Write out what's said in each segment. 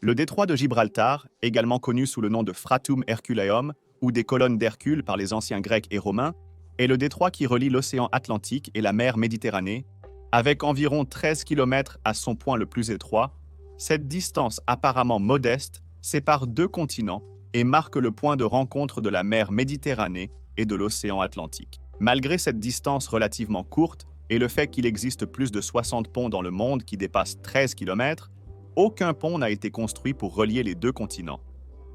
Le détroit de Gibraltar, également connu sous le nom de Fratum Herculeum ou des colonnes d'Hercule par les anciens Grecs et Romains, est le détroit qui relie l'océan Atlantique et la mer Méditerranée. Avec environ 13 km à son point le plus étroit, cette distance apparemment modeste sépare deux continents et marque le point de rencontre de la mer Méditerranée et de l'océan Atlantique. Malgré cette distance relativement courte et le fait qu'il existe plus de 60 ponts dans le monde qui dépassent 13 km, aucun pont n'a été construit pour relier les deux continents,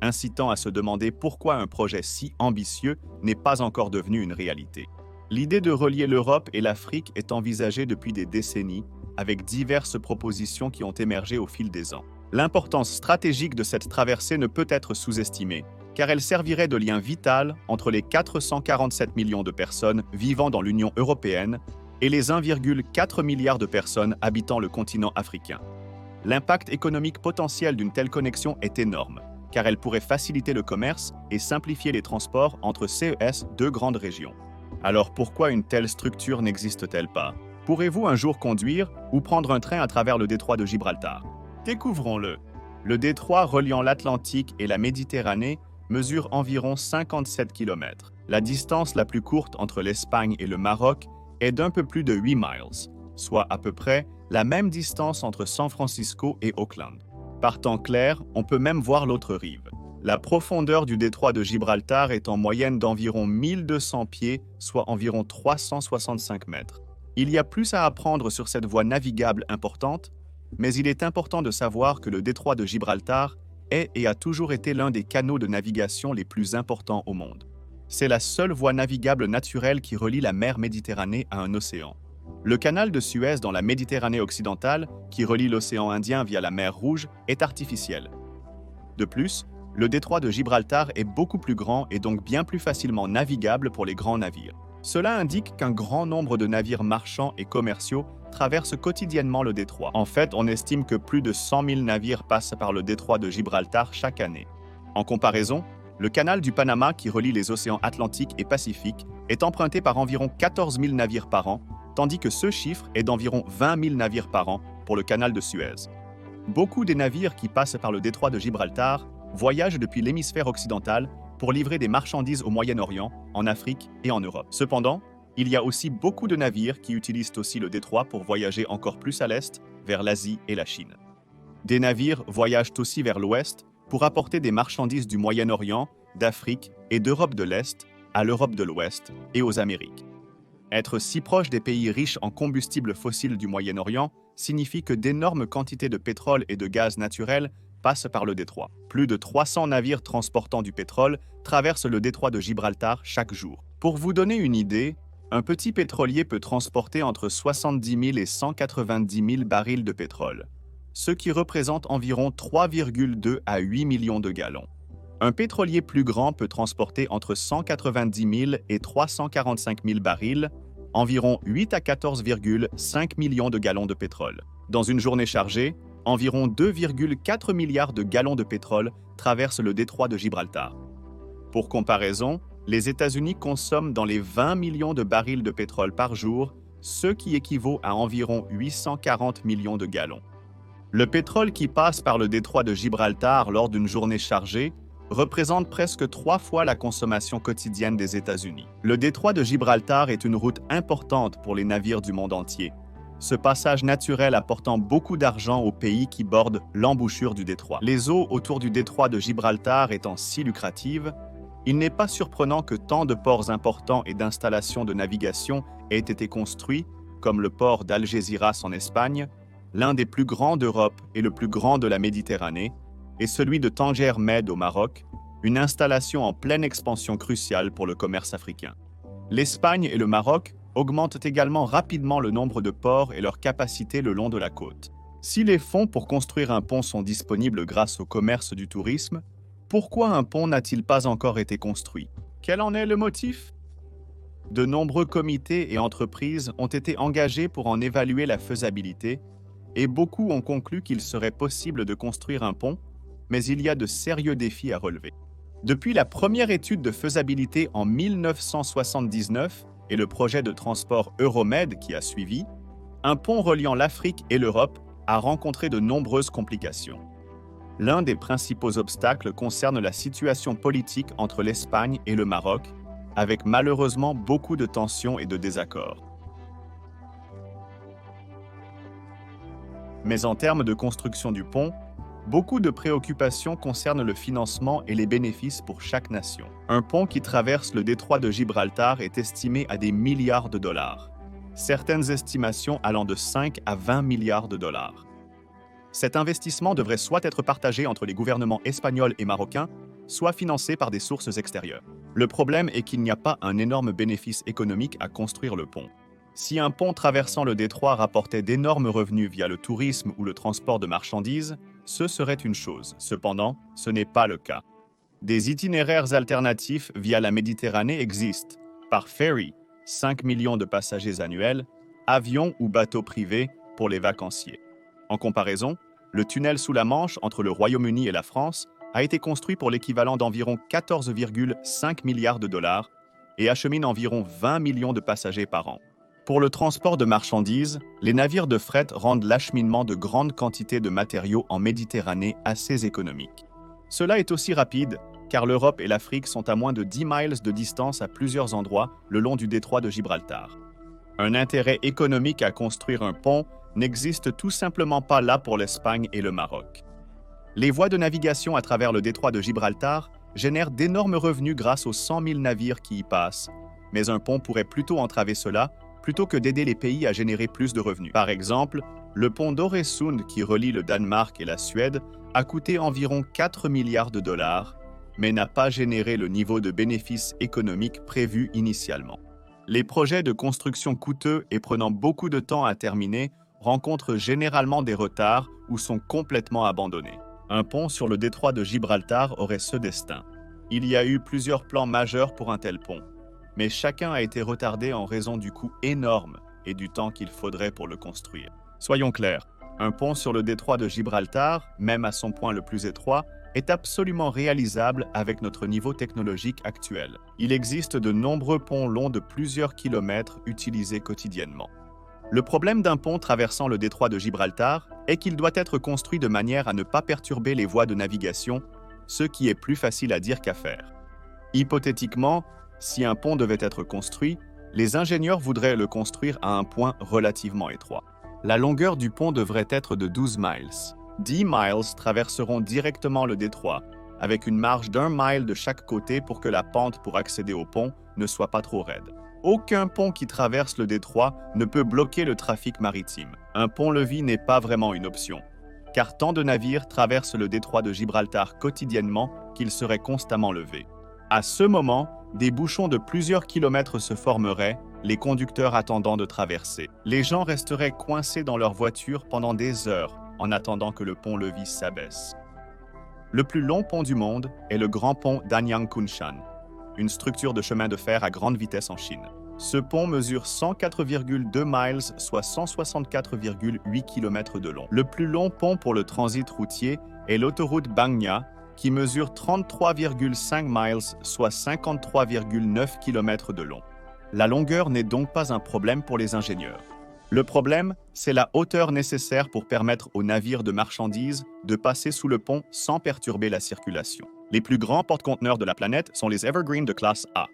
incitant à se demander pourquoi un projet si ambitieux n'est pas encore devenu une réalité. L'idée de relier l'Europe et l'Afrique est envisagée depuis des décennies, avec diverses propositions qui ont émergé au fil des ans. L'importance stratégique de cette traversée ne peut être sous-estimée, car elle servirait de lien vital entre les 447 millions de personnes vivant dans l'Union européenne et les 1,4 milliard de personnes habitant le continent africain. L'impact économique potentiel d'une telle connexion est énorme, car elle pourrait faciliter le commerce et simplifier les transports entre ces deux grandes régions. Alors pourquoi une telle structure n'existe-t-elle pas? Pourrez-vous un jour conduire ou prendre un train à travers le détroit de Gibraltar? Découvrons-le. Le détroit reliant l'Atlantique et la Méditerranée mesure environ 57 km. La distance la plus courte entre l'Espagne et le Maroc est d'un peu plus de 8 miles, soit à peu près la même distance entre San Francisco et Auckland. Par temps clair, on peut même voir l'autre rive. La profondeur du détroit de Gibraltar est en moyenne d'environ 1200 pieds, soit environ 365 mètres. Il y a plus à apprendre sur cette voie navigable importante, mais il est important de savoir que le détroit de Gibraltar est et a toujours été l'un des canaux de navigation les plus importants au monde. C'est la seule voie navigable naturelle qui relie la mer Méditerranée à un océan. Le canal de Suez dans la Méditerranée occidentale, qui relie l'océan Indien via la mer Rouge, est artificiel. De plus, le détroit de Gibraltar est beaucoup plus grand et donc bien plus facilement navigable pour les grands navires. Cela indique qu'un grand nombre de navires marchands et commerciaux traversent quotidiennement le détroit. En fait, on estime que plus de 100 000 navires passent par le détroit de Gibraltar chaque année. En comparaison, le canal du Panama, qui relie les océans Atlantique et Pacifique, est emprunté par environ 14 000 navires par an, tandis que ce chiffre est d'environ 20 000 navires par an pour le canal de Suez. Beaucoup des navires qui passent par le détroit de Gibraltar voyagent depuis l'hémisphère occidental pour livrer des marchandises au Moyen-Orient, en Afrique et en Europe. Cependant, il y a aussi beaucoup de navires qui utilisent aussi le détroit pour voyager encore plus à l'est, vers l'Asie et la Chine. Des navires voyagent aussi vers l'ouest pour apporter des marchandises du Moyen-Orient, d'Afrique et d'Europe de l'Est à l'Europe de l'Ouest et aux Amériques. Être si proche des pays riches en combustibles fossiles du Moyen-Orient signifie que d'énormes quantités de pétrole et de gaz naturel passent par le détroit. Plus de 300 navires transportant du pétrole traversent le détroit de Gibraltar chaque jour. Pour vous donner une idée, un petit pétrolier peut transporter entre 70 000 et 190 000 barils de pétrole, ce qui représente environ 3,2 à 8 millions de gallons. Un pétrolier plus grand peut transporter entre 190 000 et 345 000 barils, environ 8 à 14,5 millions de gallons de pétrole. Dans une journée chargée, environ 2,4 milliards de gallons de pétrole traversent le détroit de Gibraltar. Pour comparaison, les États-Unis consomment dans les 20 millions de barils de pétrole par jour, ce qui équivaut à environ 840 millions de gallons. Le pétrole qui passe par le détroit de Gibraltar lors d'une journée chargée représente presque 3 fois la consommation quotidienne des États-Unis. Le détroit de Gibraltar est une route importante pour les navires du monde entier, ce passage naturel apportant beaucoup d'argent aux pays qui bordent l'embouchure du détroit. Les eaux autour du détroit de Gibraltar étant si lucratives, il n'est pas surprenant que tant de ports importants et d'installations de navigation aient été construits, comme le port d'Algeciras en Espagne, l'un des plus grands d'Europe et le plus grand de la Méditerranée, et celui de Tanger Med au Maroc, une installation en pleine expansion cruciale pour le commerce africain. L'Espagne et le Maroc augmentent également rapidement le nombre de ports et leur capacité le long de la côte. Si les fonds pour construire un pont sont disponibles grâce au commerce du tourisme, pourquoi un pont n'a-t-il pas encore été construit? Quel en est le motif? De nombreux comités et entreprises ont été engagés pour en évaluer la faisabilité, et beaucoup ont conclu qu'il serait possible de construire un pont, mais il y a de sérieux défis à relever. Depuis la première étude de faisabilité en 1979 et le projet de transport Euromed qui a suivi, un pont reliant l'Afrique et l'Europe a rencontré de nombreuses complications. L'un des principaux obstacles concerne la situation politique entre l'Espagne et le Maroc, avec malheureusement beaucoup de tensions et de désaccords. Mais en termes de construction du pont, beaucoup de préoccupations concernent le financement et les bénéfices pour chaque nation. Un pont qui traverse le détroit de Gibraltar est estimé à des milliards de dollars, certaines estimations allant de 5 à 20 milliards de dollars. Cet investissement devrait soit être partagé entre les gouvernements espagnols et marocains, soit financé par des sources extérieures. Le problème est qu'il n'y a pas un énorme bénéfice économique à construire le pont. Si un pont traversant le détroit rapportait d'énormes revenus via le tourisme ou le transport de marchandises, ce serait une chose. Cependant, ce n'est pas le cas. Des itinéraires alternatifs via la Méditerranée existent, par ferry, 5 millions de passagers annuels, avions ou bateaux privés pour les vacanciers. En comparaison, le tunnel sous la Manche entre le Royaume-Uni et la France a été construit pour l'équivalent d'environ 14,5 milliards de dollars et achemine environ 20 millions de passagers par an. Pour le transport de marchandises, les navires de fret rendent l'acheminement de grandes quantités de matériaux en Méditerranée assez économique. Cela est aussi rapide, car l'Europe et l'Afrique sont à moins de 10 miles de distance à plusieurs endroits le long du détroit de Gibraltar. Un intérêt économique à construire un pont n'existe tout simplement pas là pour l'Espagne et le Maroc. Les voies de navigation à travers le détroit de Gibraltar génèrent d'énormes revenus grâce aux 100 000 navires qui y passent, mais un pont pourrait plutôt entraver cela plutôt que d'aider les pays à générer plus de revenus. Par exemple, le pont d'Öresund qui relie le Danemark et la Suède a coûté environ 4 milliards de dollars, mais n'a pas généré le niveau de bénéfice économique prévu initialement. Les projets de construction coûteux et prenant beaucoup de temps à terminer rencontrent généralement des retards ou sont complètement abandonnés. Un pont sur le détroit de Gibraltar aurait ce destin. Il y a eu plusieurs plans majeurs pour un tel pont, mais chacun a été retardé en raison du coût énorme et du temps qu'il faudrait pour le construire. Soyons clairs, un pont sur le détroit de Gibraltar, même à son point le plus étroit, est absolument réalisable avec notre niveau technologique actuel. Il existe de nombreux ponts longs de plusieurs kilomètres utilisés quotidiennement. Le problème d'un pont traversant le détroit de Gibraltar est qu'il doit être construit de manière à ne pas perturber les voies de navigation, ce qui est plus facile à dire qu'à faire. Hypothétiquement, si un pont devait être construit, les ingénieurs voudraient le construire à un point relativement étroit. La longueur du pont devrait être de 12 miles. 10 miles traverseront directement le détroit, avec une marge d'1 mile de chaque côté pour que la pente pour accéder au pont ne soit pas trop raide. Aucun pont qui traverse le détroit ne peut bloquer le trafic maritime. Un pont-levis n'est pas vraiment une option, car tant de navires traversent le détroit de Gibraltar quotidiennement qu'ils seraient constamment levés. À ce moment, des bouchons de plusieurs kilomètres se formeraient, les conducteurs attendant de traverser. Les gens resteraient coincés dans leur voiture pendant des heures en attendant que le pont-levis s'abaisse. Le plus long pont du monde est le grand pont d'Anyang Kunshan, une structure de chemin de fer à grande vitesse en Chine. Ce pont mesure 104,2 miles, soit 164,8 km de long. Le plus long pont pour le transit routier est l'autoroute Bangna, qui mesure 33,5 miles, soit 53,9 km de long. La longueur n'est donc pas un problème pour les ingénieurs. Le problème, c'est la hauteur nécessaire pour permettre aux navires de marchandises de passer sous le pont sans perturber la circulation. Les plus grands porte-conteneurs de la planète sont les Evergreen de classe A.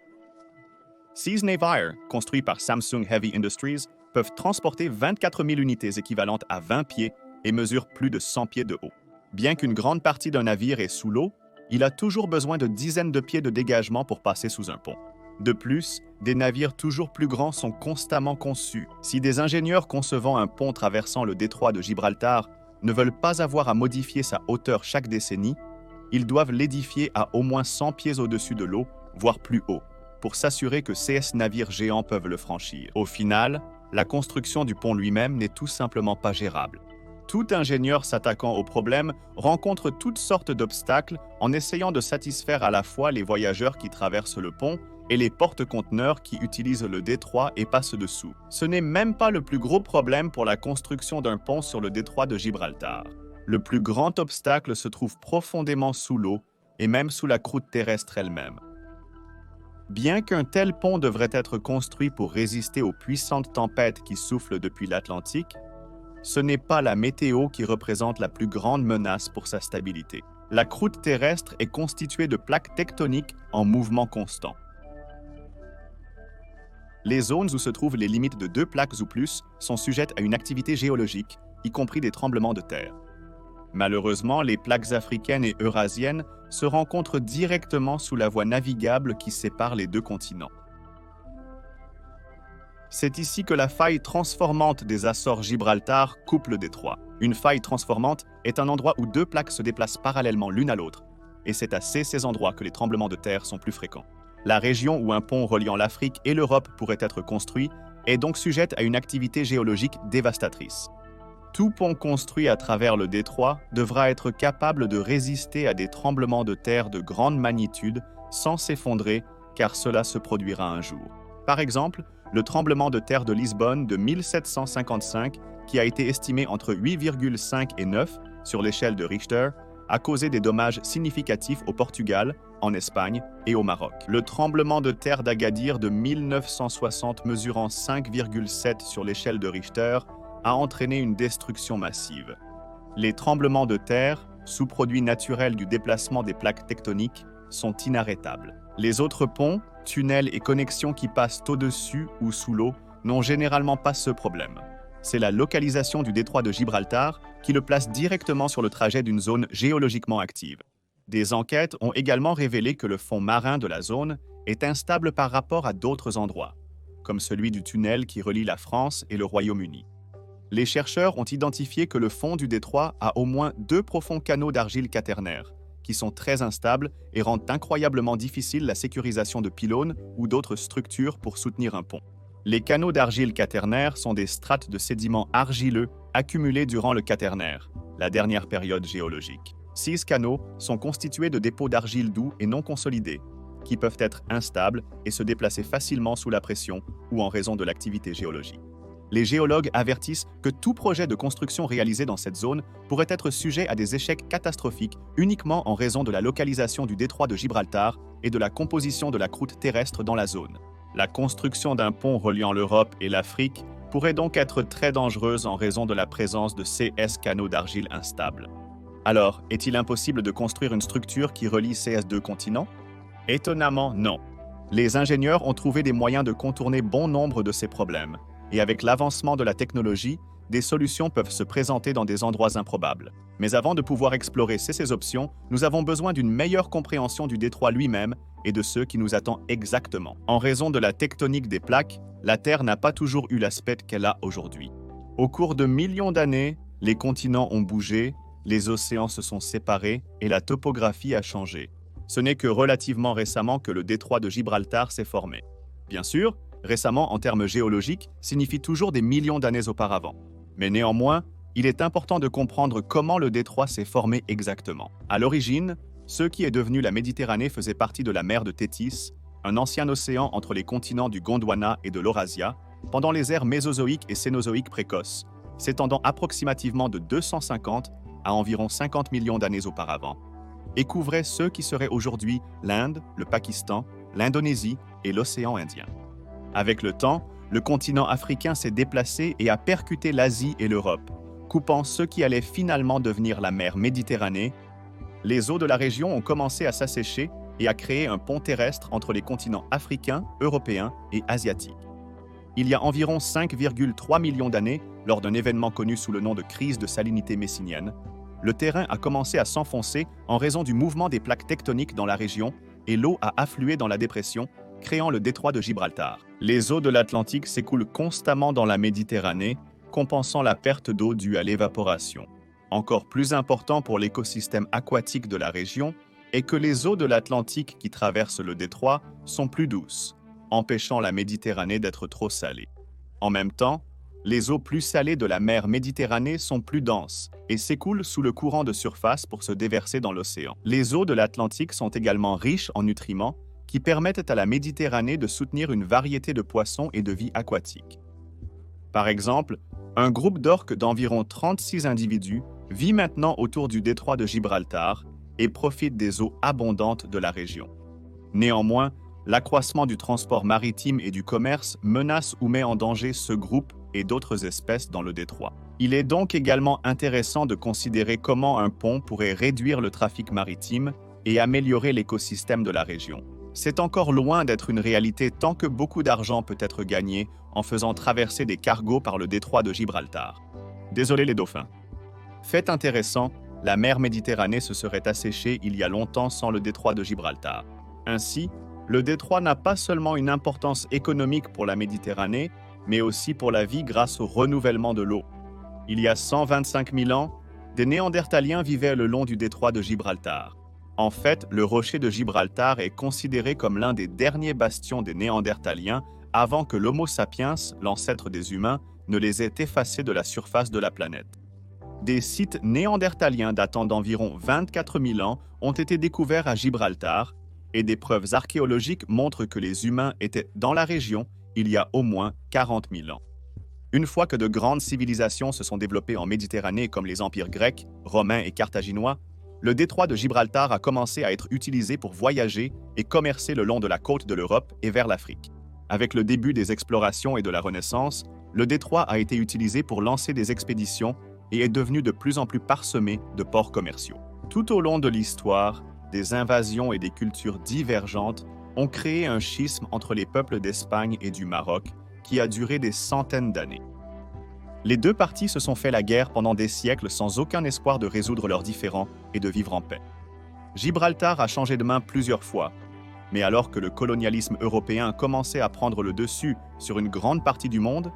Seas Navire, construits par Samsung Heavy Industries, peuvent transporter 24 000 unités équivalentes à 20 pieds et mesurent plus de 100 pieds de haut. Bien qu'une grande partie d'un navire est sous l'eau, il a toujours besoin de dizaines de pieds de dégagement pour passer sous un pont. De plus, des navires toujours plus grands sont constamment conçus. Si des ingénieurs concevant un pont traversant le détroit de Gibraltar ne veulent pas avoir à modifier sa hauteur chaque décennie, ils doivent l'édifier à au moins 100 pieds au-dessus de l'eau, voire plus haut, pour s'assurer que CS navires géants peuvent le franchir. Au final, la construction du pont lui-même n'est tout simplement pas gérable. Tout ingénieur s'attaquant au problème rencontre toutes sortes d'obstacles en essayant de satisfaire à la fois les voyageurs qui traversent le pont et les porte-conteneurs qui utilisent le détroit et passent dessous. Ce n'est même pas le plus gros problème pour la construction d'un pont sur le détroit de Gibraltar. Le plus grand obstacle se trouve profondément sous l'eau et même sous la croûte terrestre elle-même. Bien qu'un tel pont devrait être construit pour résister aux puissantes tempêtes qui soufflent depuis l'Atlantique, ce n'est pas la météo qui représente la plus grande menace pour sa stabilité. La croûte terrestre est constituée de plaques tectoniques en mouvement constant. Les zones où se trouvent les limites de deux plaques ou plus sont sujettes à une activité géologique, y compris des tremblements de terre. Malheureusement, les plaques africaines et eurasiennes se rencontrent directement sous la voie navigable qui sépare les deux continents. C'est ici que la faille transformante des Açores-Gibraltar coupe le détroit. Une faille transformante est un endroit où deux plaques se déplacent parallèlement l'une à l'autre, et c'est à ces endroits que les tremblements de terre sont plus fréquents. La région où un pont reliant l'Afrique et l'Europe pourrait être construit est donc sujette à une activité géologique dévastatrice. Tout pont construit à travers le détroit devra être capable de résister à des tremblements de terre de grande magnitude sans s'effondrer, car cela se produira un jour. Par exemple, le tremblement de terre de Lisbonne de 1755, qui a été estimé entre 8,5 et 9 sur l'échelle de Richter, a causé des dommages significatifs au Portugal, en Espagne et au Maroc. Le tremblement de terre d'Agadir de 1960 mesurant 5,7 sur l'échelle de Richter a entraîné une destruction massive. Les tremblements de terre, sous-produits naturels du déplacement des plaques tectoniques, sont inarrêtables. Les autres ponts, tunnels et connexions qui passent au-dessus ou sous l'eau n'ont généralement pas ce problème. C'est la localisation du détroit de Gibraltar qui le place directement sur le trajet d'une zone géologiquement active. Des enquêtes ont également révélé que le fond marin de la zone est instable par rapport à d'autres endroits, comme celui du tunnel qui relie la France et le Royaume-Uni. Les chercheurs ont identifié que le fond du détroit a au moins 2 profonds canaux d'argile quaternaire, qui sont très instables et rendent incroyablement difficile la sécurisation de pylônes ou d'autres structures pour soutenir un pont. Les canaux d'argile quaternaire sont des strates de sédiments argileux accumulés durant le quaternaire, la dernière période géologique. 6 canaux sont constitués de dépôts d'argile doux et non consolidés, qui peuvent être instables et se déplacer facilement sous la pression ou en raison de l'activité géologique. Les géologues avertissent que tout projet de construction réalisé dans cette zone pourrait être sujet à des échecs catastrophiques uniquement en raison de la localisation du détroit de Gibraltar et de la composition de la croûte terrestre dans la zone. La construction d'un pont reliant l'Europe et l'Afrique pourrait donc être très dangereuse en raison de la présence de ces canaux d'argile instables. Alors, est-il impossible de construire une structure qui relie ces deux continents? Étonnamment, non. Les ingénieurs ont trouvé des moyens de contourner bon nombre de ces problèmes. Et avec l'avancement de la technologie, des solutions peuvent se présenter dans des endroits improbables. Mais avant de pouvoir explorer ces options, nous avons besoin d'une meilleure compréhension du détroit lui-même et de ce qui nous attend exactement. En raison de la tectonique des plaques, la Terre n'a pas toujours eu l'aspect qu'elle a aujourd'hui. Au cours de millions d'années, les continents ont bougé, les océans se sont séparés et la topographie a changé. Ce n'est que relativement récemment que le détroit de Gibraltar s'est formé. Bien sûr, récemment en termes géologiques signifie toujours des millions d'années auparavant. Mais néanmoins, il est important de comprendre comment le détroit s'est formé exactement. À l'origine, ce qui est devenu la Méditerranée faisait partie de la mer de Thétis, un ancien océan entre les continents du Gondwana et de l'Eurasia, pendant les ères mésozoïques et cénozoïques précoces, s'étendant approximativement de 250 à environ 50 millions d'années auparavant, et couvrait ce qui serait aujourd'hui l'Inde, le Pakistan, l'Indonésie et l'océan Indien. Avec le temps, le continent africain s'est déplacé et a percuté l'Asie et l'Europe, coupant ce qui allait finalement devenir la mer Méditerranée. Les eaux de la région ont commencé à s'assécher et à créer un pont terrestre entre les continents africains, européens et asiatiques. Il y a environ 5,3 millions d'années, lors d'un événement connu sous le nom de crise de salinité messinienne, le terrain a commencé à s'enfoncer en raison du mouvement des plaques tectoniques dans la région et l'eau a afflué dans la dépression, créant le détroit de Gibraltar. Les eaux de l'Atlantique s'écoulent constamment dans la Méditerranée, compensant la perte d'eau due à l'évaporation. Encore plus important pour l'écosystème aquatique de la région est que les eaux de l'Atlantique qui traversent le détroit sont plus douces, empêchant la Méditerranée d'être trop salée. En même temps, les eaux plus salées de la mer Méditerranée sont plus denses et s'écoulent sous le courant de surface pour se déverser dans l'océan. Les eaux de l'Atlantique sont également riches en nutriments qui permettent à la Méditerranée de soutenir une variété de poissons et de vie aquatique. Par exemple, un groupe d'orques d'environ 36 individus vit maintenant autour du détroit de Gibraltar et profite des eaux abondantes de la région. Néanmoins, l'accroissement du transport maritime et du commerce menace ou met en danger ce groupe et d'autres espèces dans le détroit. Il est donc également intéressant de considérer comment un pont pourrait réduire le trafic maritime et améliorer l'écosystème de la région. C'est encore loin d'être une réalité tant que beaucoup d'argent peut être gagné en faisant traverser des cargos par le détroit de Gibraltar. Désolé les dauphins. Fait intéressant, la mer Méditerranée se serait asséchée il y a longtemps sans le détroit de Gibraltar. Ainsi, le détroit n'a pas seulement une importance économique pour la Méditerranée, mais aussi pour la vie grâce au renouvellement de l'eau. Il y a 125 000 ans, des Néandertaliens vivaient le long du détroit de Gibraltar. En fait, le rocher de Gibraltar est considéré comme l'un des derniers bastions des Néandertaliens avant que l'Homo sapiens, l'ancêtre des humains, ne les ait effacés de la surface de la planète. Des sites néandertaliens datant d'environ 24 000 ans ont été découverts à Gibraltar et des preuves archéologiques montrent que les humains étaient dans la région il y a au moins 40 000 ans. Une fois que de grandes civilisations se sont développées en Méditerranée comme les empires grecs, romains et carthaginois, le détroit de Gibraltar a commencé à être utilisé pour voyager et commercer le long de la côte de l'Europe et vers l'Afrique. Avec le début des explorations et de la Renaissance, le détroit a été utilisé pour lancer des expéditions et est devenu de plus en plus parsemé de ports commerciaux. Tout au long de l'histoire, des invasions et des cultures divergentes ont créé un schisme entre les peuples d'Espagne et du Maroc qui a duré des centaines d'années. Les deux parties se sont fait la guerre pendant des siècles sans aucun espoir de résoudre leurs différends et de vivre en paix. Gibraltar a changé de main plusieurs fois, mais alors que le colonialisme européen commençait à prendre le dessus sur une grande partie du monde,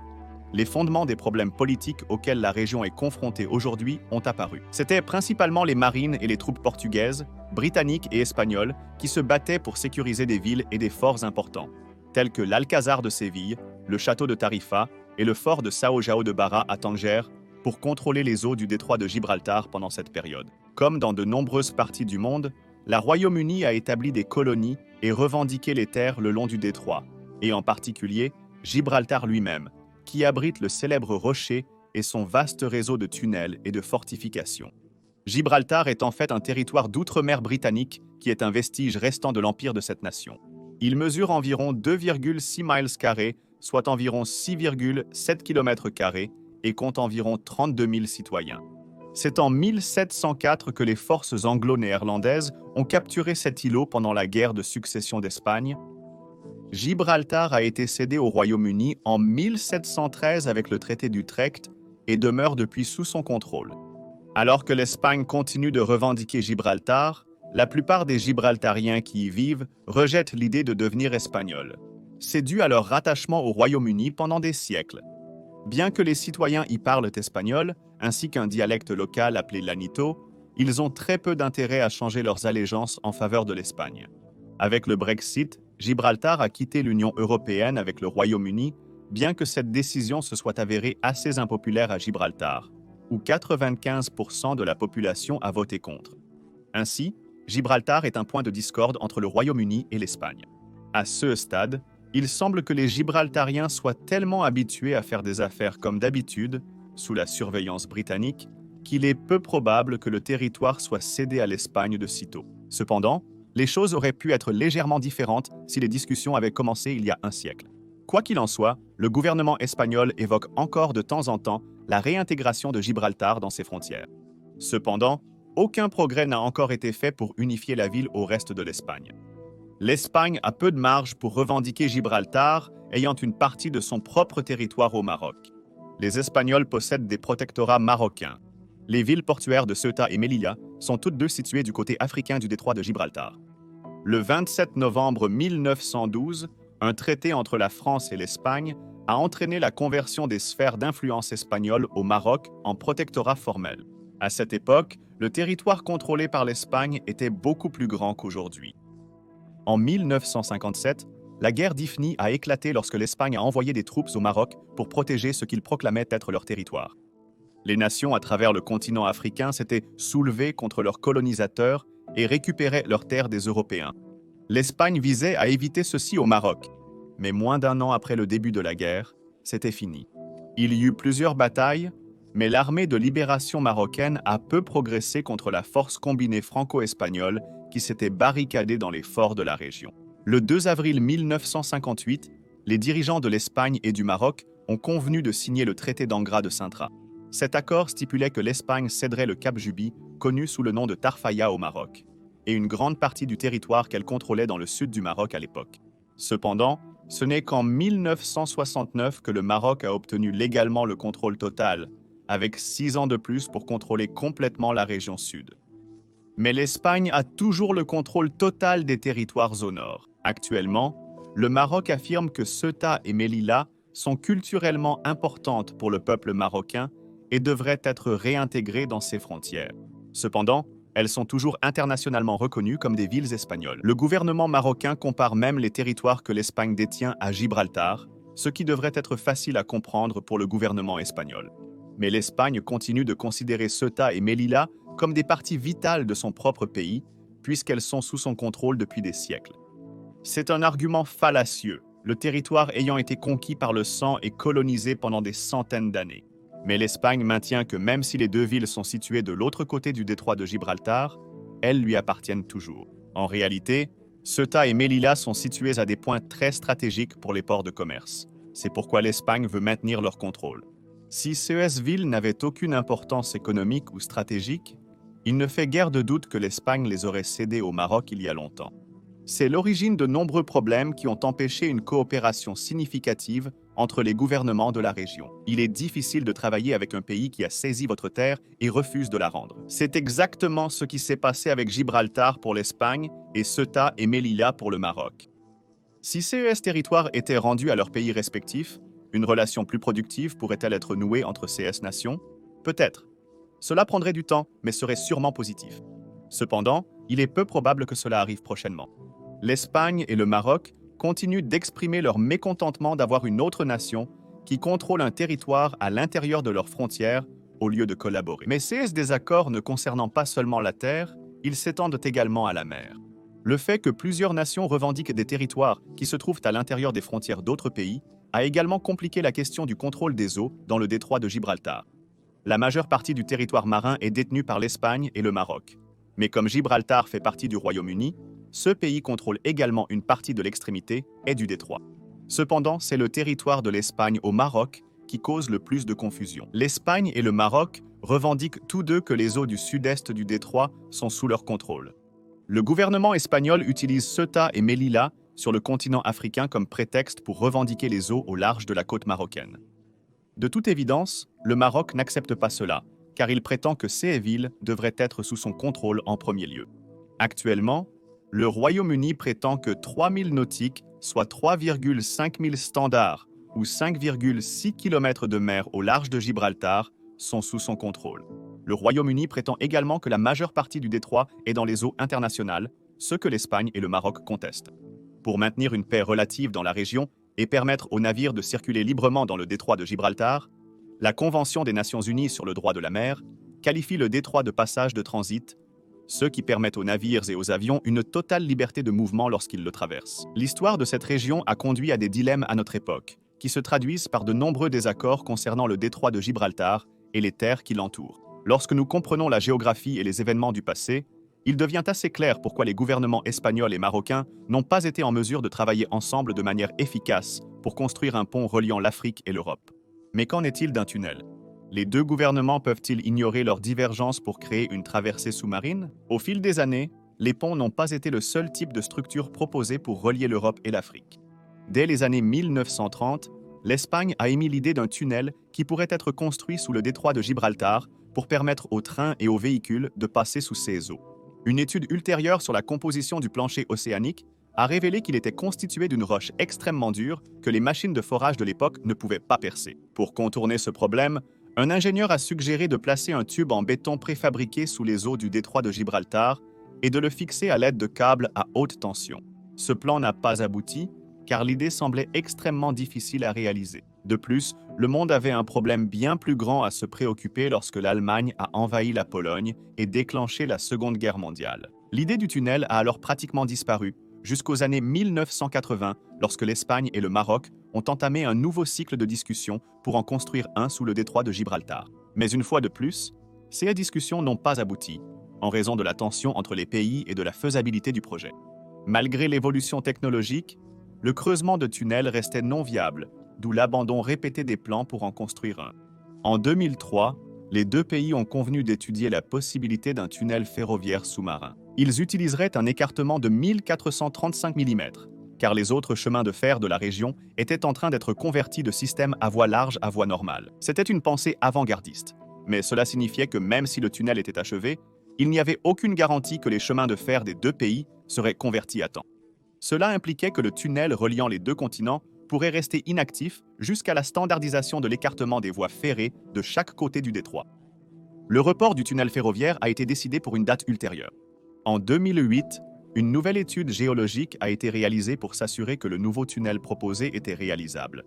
les fondements des problèmes politiques auxquels la région est confrontée aujourd'hui ont apparu. C'étaient principalement les marines et les troupes portugaises, britanniques et espagnoles qui se battaient pour sécuriser des villes et des forts importants, tels que l'Alcazar de Séville, le château de Tarifa et le fort de São João de Barra à Tanger, pour contrôler les eaux du détroit de Gibraltar pendant cette période. Comme dans de nombreuses parties du monde, la Royaume-Uni a établi des colonies et revendiqué les terres le long du détroit, et en particulier Gibraltar lui-même, qui abrite le célèbre rocher et son vaste réseau de tunnels et de fortifications. Gibraltar est en fait un territoire d'outre-mer britannique qui est un vestige restant de l'empire de cette nation. Il mesure environ 2,6 miles carrés, soit environ 6,7 km carrés, et compte environ 32 000 citoyens. C'est en 1704 que les forces anglo-néerlandaises ont capturé cet îlot pendant la guerre de succession d'Espagne. Gibraltar a été cédé au Royaume-Uni en 1713 avec le traité d'Utrecht et demeure depuis sous son contrôle. Alors que l'Espagne continue de revendiquer Gibraltar, la plupart des Gibraltariens qui y vivent rejettent l'idée de devenir espagnols. C'est dû à leur rattachement au Royaume-Uni pendant des siècles. Bien que les citoyens y parlent espagnol, ainsi qu'un dialecte local appelé l'anito, ils ont très peu d'intérêt à changer leurs allégeances en faveur de l'Espagne. Avec le Brexit, Gibraltar a quitté l'Union européenne avec le Royaume-Uni, bien que cette décision se soit avérée assez impopulaire à Gibraltar, où 95% de la population a voté contre. Ainsi, Gibraltar est un point de discorde entre le Royaume-Uni et l'Espagne. À ce stade, il semble que les Gibraltariens soient tellement habitués à faire des affaires comme d'habitude, sous la surveillance britannique, qu'il est peu probable que le territoire soit cédé à l'Espagne de sitôt. Cependant, les choses auraient pu être légèrement différentes si les discussions avaient commencé il y a un siècle. Quoi qu'il en soit, le gouvernement espagnol évoque encore de temps en temps la réintégration de Gibraltar dans ses frontières. Cependant, aucun progrès n'a encore été fait pour unifier la ville au reste de l'Espagne. L'Espagne a peu de marge pour revendiquer Gibraltar, ayant une partie de son propre territoire au Maroc. Les Espagnols possèdent des protectorats marocains. Les villes portuaires de Ceuta et Melilla sont toutes deux situées du côté africain du détroit de Gibraltar. Le 27 novembre 1912, un traité entre la France et l'Espagne a entraîné la conversion des sphères d'influence espagnoles au Maroc en protectorat formel. À cette époque, le territoire contrôlé par l'Espagne était beaucoup plus grand qu'aujourd'hui. En 1957, la guerre d'Ifni a éclaté lorsque l'Espagne a envoyé des troupes au Maroc pour protéger ce qu'ils proclamaient être leur territoire. Les nations à travers le continent africain s'étaient soulevées contre leurs colonisateurs et récupéraient leurs terres des Européens. L'Espagne visait à éviter ceci au Maroc, mais moins d'un an après le début de la guerre, c'était fini. Il y eut plusieurs batailles, mais l'armée de libération marocaine a peu progressé contre la force combinée franco-espagnole qui s'était barricadée dans les forts de la région. Le 2 avril 1958, les dirigeants de l'Espagne et du Maroc ont convenu de signer le traité d'Angra de Sintra. Cet accord stipulait que l'Espagne céderait le Cap Juby, connu sous le nom de Tarfaya au Maroc, et une grande partie du territoire qu'elle contrôlait dans le sud du Maroc à l'époque. Cependant, ce n'est qu'en 1969 que le Maroc a obtenu légalement le contrôle total, avec 6 ans de plus pour contrôler complètement la région sud. Mais l'Espagne a toujours le contrôle total des territoires au nord. Actuellement, le Maroc affirme que Ceuta et Melilla sont culturellement importantes pour le peuple marocain et devraient être réintégrées dans ses frontières. Cependant, elles sont toujours internationalement reconnues comme des villes espagnoles. Le gouvernement marocain compare même les territoires que l'Espagne détient à Gibraltar, ce qui devrait être facile à comprendre pour le gouvernement espagnol. Mais l'Espagne continue de considérer Ceuta et Melilla comme des parties vitales de son propre pays, puisqu'elles sont sous son contrôle depuis des siècles. C'est un argument fallacieux, le territoire ayant été conquis par le sang et colonisé pendant des centaines d'années. Mais l'Espagne maintient que même si les deux villes sont situées de l'autre côté du détroit de Gibraltar, elles lui appartiennent toujours. En réalité, Ceuta et Melilla sont situés à des points très stratégiques pour les ports de commerce. C'est pourquoi l'Espagne veut maintenir leur contrôle. Si ces villes n'avaient aucune importance économique ou stratégique, il ne fait guère de doute que l'Espagne les aurait cédées au Maroc il y a longtemps. C'est l'origine de nombreux problèmes qui ont empêché une coopération significative entre les gouvernements de la région. Il est difficile de travailler avec un pays qui a saisi votre terre et refuse de la rendre. C'est exactement ce qui s'est passé avec Gibraltar pour l'Espagne et Ceuta et Melilla pour le Maroc. Si ces territoires étaient rendus à leurs pays respectifs, une relation plus productive pourrait-elle être nouée entre ces nations? Peut-être. Cela prendrait du temps, mais serait sûrement positif. Cependant, il est peu probable que cela arrive prochainement. L'Espagne et le Maroc continuent d'exprimer leur mécontentement d'avoir une autre nation qui contrôle un territoire à l'intérieur de leurs frontières au lieu de collaborer. Mais ces désaccords ne concernant pas seulement la terre, ils s'étendent également à la mer. Le fait que plusieurs nations revendiquent des territoires qui se trouvent à l'intérieur des frontières d'autres pays a également compliqué la question du contrôle des eaux dans le détroit de Gibraltar. La majeure partie du territoire marin est détenue par l'Espagne et le Maroc. Mais comme Gibraltar fait partie du Royaume-Uni, ce pays contrôle également une partie de l'extrémité et du détroit. Cependant, c'est le territoire de l'Espagne au Maroc qui cause le plus de confusion. L'Espagne et le Maroc revendiquent tous deux que les eaux du sud-est du détroit sont sous leur contrôle. Le gouvernement espagnol utilise Ceuta et Melilla sur le continent africain comme prétexte pour revendiquer les eaux au large de la côte marocaine. De toute évidence, le Maroc n'accepte pas cela, car il prétend que ces villes devraient être sous son contrôle en premier lieu. Actuellement, le Royaume-Uni prétend que 3000 nautiques, soit 3,5 000 standards ou 5,6 km de mer au large de Gibraltar, sont sous son contrôle. Le Royaume-Uni prétend également que la majeure partie du détroit est dans les eaux internationales, ce que l'Espagne et le Maroc contestent. Pour maintenir une paix relative dans la région et permettre aux navires de circuler librement dans le détroit de Gibraltar, la Convention des Nations Unies sur le droit de la mer qualifie le détroit de passage de transit, ce qui permet aux navires et aux avions une totale liberté de mouvement lorsqu'ils le traversent. L'histoire de cette région a conduit à des dilemmes à notre époque, qui se traduisent par de nombreux désaccords concernant le détroit de Gibraltar et les terres qui l'entourent. Lorsque nous comprenons la géographie et les événements du passé, il devient assez clair pourquoi les gouvernements espagnols et marocains n'ont pas été en mesure de travailler ensemble de manière efficace pour construire un pont reliant l'Afrique et l'Europe. Mais qu'en est-il d'un tunnel? Les deux gouvernements peuvent-ils ignorer leurs divergences pour créer une traversée sous-marine? Au fil des années, les ponts n'ont pas été le seul type de structure proposée pour relier l'Europe et l'Afrique. Dès les années 1930, l'Espagne a émis l'idée d'un tunnel qui pourrait être construit sous le détroit de Gibraltar pour permettre aux trains et aux véhicules de passer sous ces eaux. Une étude ultérieure sur la composition du plancher océanique a révélé qu'il était constitué d'une roche extrêmement dure que les machines de forage de l'époque ne pouvaient pas percer. Pour contourner ce problème, un ingénieur a suggéré de placer un tube en béton préfabriqué sous les eaux du détroit de Gibraltar et de le fixer à l'aide de câbles à haute tension. Ce plan n'a pas abouti, car l'idée semblait extrêmement difficile à réaliser. De plus, le monde avait un problème bien plus grand à se préoccuper lorsque l'Allemagne a envahi la Pologne et déclenché la Seconde Guerre mondiale. L'idée du tunnel a alors pratiquement disparu, jusqu'aux années 1980, lorsque l'Espagne et le Maroc ont entamé un nouveau cycle de discussions pour en construire un sous le détroit de Gibraltar. Mais une fois de plus, ces discussions n'ont pas abouti, en raison de la tension entre les pays et de la faisabilité du projet. Malgré l'évolution technologique, le creusement de tunnels restait non viable, d'où l'abandon répété des plans pour en construire un. En 2003, les deux pays ont convenu d'étudier la possibilité d'un tunnel ferroviaire sous-marin. Ils utiliseraient un écartement de 1435 mm, car les autres chemins de fer de la région étaient en train d'être convertis de systèmes à voie large à voie normale. C'était une pensée avant-gardiste, mais cela signifiait que même si le tunnel était achevé, il n'y avait aucune garantie que les chemins de fer des deux pays seraient convertis à temps. Cela impliquait que le tunnel reliant les deux continents pourrait rester inactif jusqu'à la standardisation de l'écartement des voies ferrées de chaque côté du détroit. Le report du tunnel ferroviaire a été décidé pour une date ultérieure. En 2008, une nouvelle étude géologique a été réalisée pour s'assurer que le nouveau tunnel proposé était réalisable.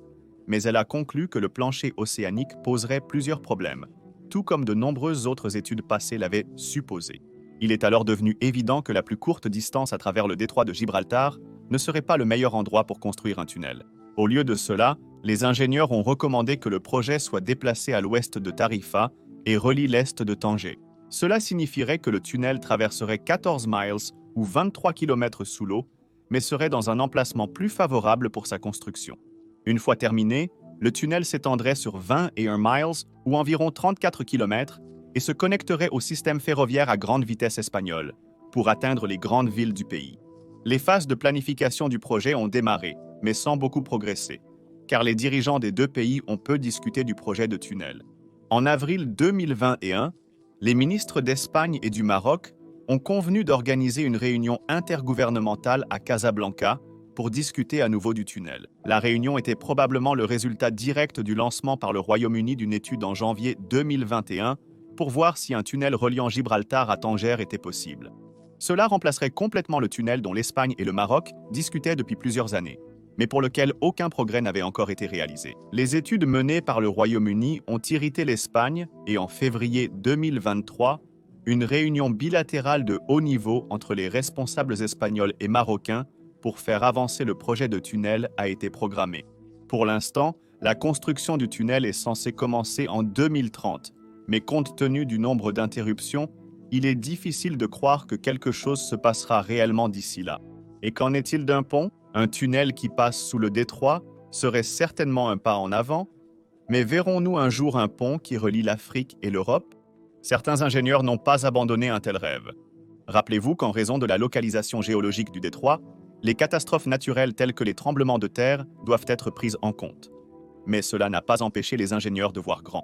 Mais elle a conclu que le plancher océanique poserait plusieurs problèmes, tout comme de nombreuses autres études passées l'avaient supposé. Il est alors devenu évident que la plus courte distance à travers le détroit de Gibraltar ne serait pas le meilleur endroit pour construire un tunnel. Au lieu de cela, les ingénieurs ont recommandé que le projet soit déplacé à l'ouest de Tarifa et relie l'est de Tanger. Cela signifierait que le tunnel traverserait 14 miles ou 23 km sous l'eau, mais serait dans un emplacement plus favorable pour sa construction. Une fois terminé, le tunnel s'étendrait sur 21 miles ou environ 34 km et se connecterait au système ferroviaire à grande vitesse espagnol pour atteindre les grandes villes du pays. Les phases de planification du projet ont démarré, mais sans beaucoup progresser, car les dirigeants des deux pays ont peu discuté du projet de tunnel. En avril 2021, les ministres d'Espagne et du Maroc ont convenu d'organiser une réunion intergouvernementale à Casablanca pour discuter à nouveau du tunnel. La réunion était probablement le résultat direct du lancement par le Royaume-Uni d'une étude en janvier 2021 pour voir si un tunnel reliant Gibraltar à Tanger était possible. Cela remplacerait complètement le tunnel dont l'Espagne et le Maroc discutaient depuis plusieurs années, mais pour lequel aucun progrès n'avait encore été réalisé. Les études menées par le Royaume-Uni ont irrité l'Espagne et en février 2023, une réunion bilatérale de haut niveau entre les responsables espagnols et marocains pour faire avancer le projet de tunnel a été programmée. Pour l'instant, la construction du tunnel est censée commencer en 2030, mais compte tenu du nombre d'interruptions, il est difficile de croire que quelque chose se passera réellement d'ici là. Et qu'en est-il d'un pont? Un tunnel qui passe sous le détroit serait certainement un pas en avant, mais verrons-nous un jour un pont qui relie l'Afrique et l'Europe? Certains ingénieurs n'ont pas abandonné un tel rêve. Rappelez-vous qu'en raison de la localisation géologique du détroit, les catastrophes naturelles telles que les tremblements de terre doivent être prises en compte. Mais cela n'a pas empêché les ingénieurs de voir grand.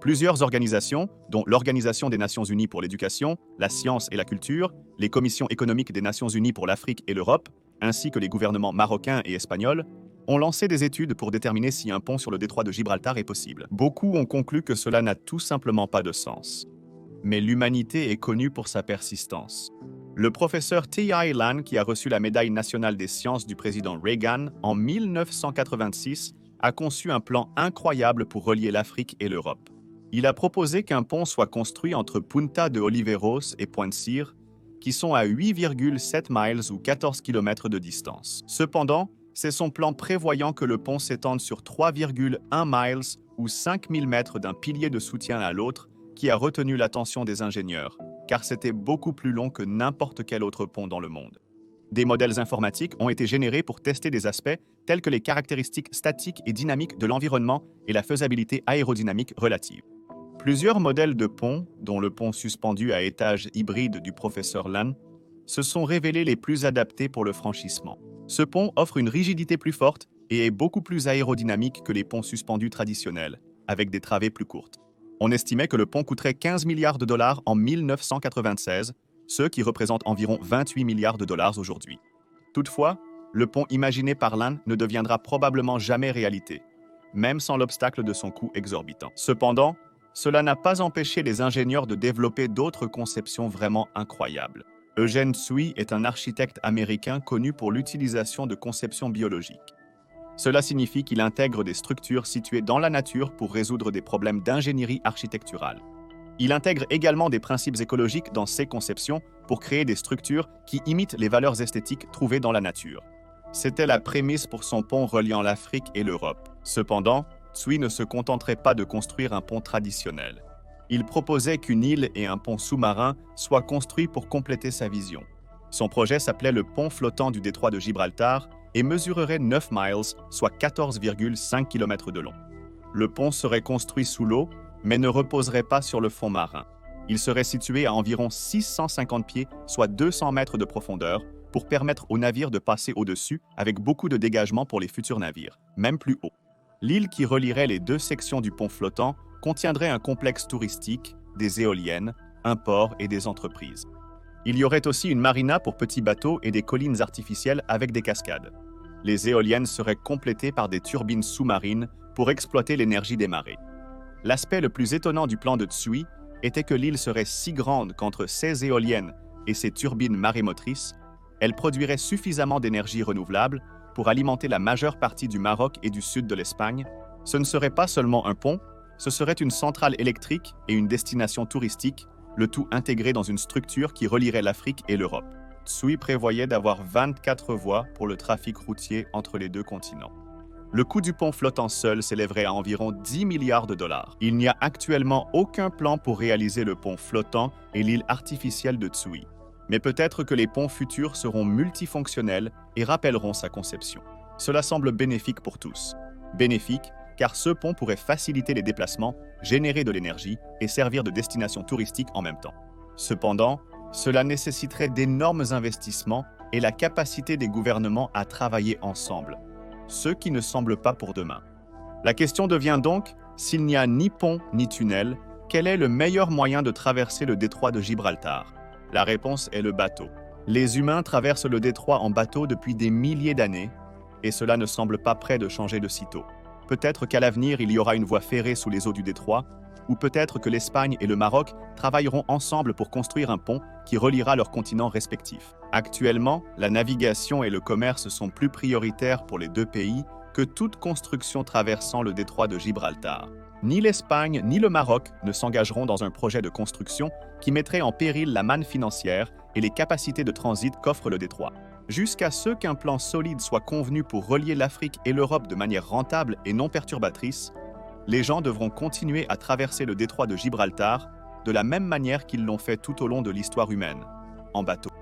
Plusieurs organisations, dont l'Organisation des Nations Unies pour l'éducation, la science et la culture, les commissions économiques des Nations Unies pour l'Afrique et l'Europe, ainsi que les gouvernements marocains et espagnols, ont lancé des études pour déterminer si un pont sur le détroit de Gibraltar est possible. Beaucoup ont conclu que cela n'a tout simplement pas de sens. Mais l'humanité est connue pour sa persistance. Le professeur T.I. Lan, qui a reçu la médaille nationale des sciences du président Reagan en 1986, a conçu un plan incroyable pour relier l'Afrique et l'Europe. Il a proposé qu'un pont soit construit entre Punta de Oliveros et Pointe Cyr, qui sont à 8,7 miles ou 14 km de distance. Cependant, c'est son plan prévoyant que le pont s'étende sur 3,1 miles ou 5000 mètres d'un pilier de soutien à l'autre qui a retenu l'attention des ingénieurs, car c'était beaucoup plus long que n'importe quel autre pont dans le monde. Des modèles informatiques ont été générés pour tester des aspects tels que les caractéristiques statiques et dynamiques de l'environnement et la faisabilité aérodynamique relative. Plusieurs modèles de ponts, dont le pont suspendu à étage hybride du professeur Lan, se sont révélés les plus adaptés pour le franchissement. Ce pont offre une rigidité plus forte et est beaucoup plus aérodynamique que les ponts suspendus traditionnels, avec des travées plus courtes. On estimait que le pont coûterait 15 milliards de dollars en 1996, ce qui représente environ 28 milliards de dollars aujourd'hui. Toutefois, le pont imaginé par Lan ne deviendra probablement jamais réalité, même sans l'obstacle de son coût exorbitant. Cependant, cela n'a pas empêché les ingénieurs de développer d'autres conceptions vraiment incroyables. Eugene Tsui est un architecte américain connu pour l'utilisation de conceptions biologiques. Cela signifie qu'il intègre des structures situées dans la nature pour résoudre des problèmes d'ingénierie architecturale. Il intègre également des principes écologiques dans ses conceptions pour créer des structures qui imitent les valeurs esthétiques trouvées dans la nature. C'était la prémisse pour son pont reliant l'Afrique et l'Europe. Cependant, Tsui ne se contenterait pas de construire un pont traditionnel. Il proposait qu'une île et un pont sous-marin soient construits pour compléter sa vision. Son projet s'appelait le pont flottant du détroit de Gibraltar et mesurerait 9 miles, soit 14,5 km de long. Le pont serait construit sous l'eau mais ne reposerait pas sur le fond marin. Il serait situé à environ 650 pieds, soit 200 mètres de profondeur, pour permettre aux navires de passer au-dessus avec beaucoup de dégagement pour les futurs navires, même plus haut. L'île qui relierait les deux sections du pont flottant contiendrait un complexe touristique, des éoliennes, un port et des entreprises. Il y aurait aussi une marina pour petits bateaux et des collines artificielles avec des cascades. Les éoliennes seraient complétées par des turbines sous-marines pour exploiter l'énergie des marées. L'aspect le plus étonnant du plan de Tsui était que l'île serait si grande qu'entre ses éoliennes et ses turbines marémotrices, elle produirait suffisamment d'énergie renouvelable pour alimenter la majeure partie du Maroc et du sud de l'Espagne. Ce ne serait pas seulement un pont, ce serait une centrale électrique et une destination touristique, le tout intégré dans une structure qui relierait l'Afrique et l'Europe. Tsui prévoyait d'avoir 24 voies pour le trafic routier entre les deux continents. Le coût du pont flottant seul s'élèverait à environ 10 milliards de dollars. Il n'y a actuellement aucun plan pour réaliser le pont flottant et l'île artificielle de Tsui. Mais peut-être que les ponts futurs seront multifonctionnels et rappelleront sa conception. Cela semble bénéfique pour tous. Bénéfique car ce pont pourrait faciliter les déplacements, générer de l'énergie et servir de destination touristique en même temps. Cependant, cela nécessiterait d'énormes investissements et la capacité des gouvernements à travailler ensemble, ce qui ne semble pas pour demain. La question devient donc, s'il n'y a ni pont ni tunnel, quel est le meilleur moyen de traverser le détroit de Gibraltar? La réponse est le bateau. Les humains traversent le détroit en bateau depuis des milliers d'années, et cela ne semble pas près de changer de sitôt. Peut-être qu'à l'avenir, il y aura une voie ferrée sous les eaux du détroit, ou peut-être que l'Espagne et le Maroc travailleront ensemble pour construire un pont qui reliera leurs continents respectifs. Actuellement, la navigation et le commerce sont plus prioritaires pour les deux pays que toute construction traversant le détroit de Gibraltar. Ni l'Espagne ni le Maroc ne s'engageront dans un projet de construction qui mettrait en péril la manne financière et les capacités de transit qu'offre le détroit. Jusqu'à ce qu'un plan solide soit convenu pour relier l'Afrique et l'Europe de manière rentable et non perturbatrice, les gens devront continuer à traverser le détroit de Gibraltar de la même manière qu'ils l'ont fait tout au long de l'histoire humaine, en bateau.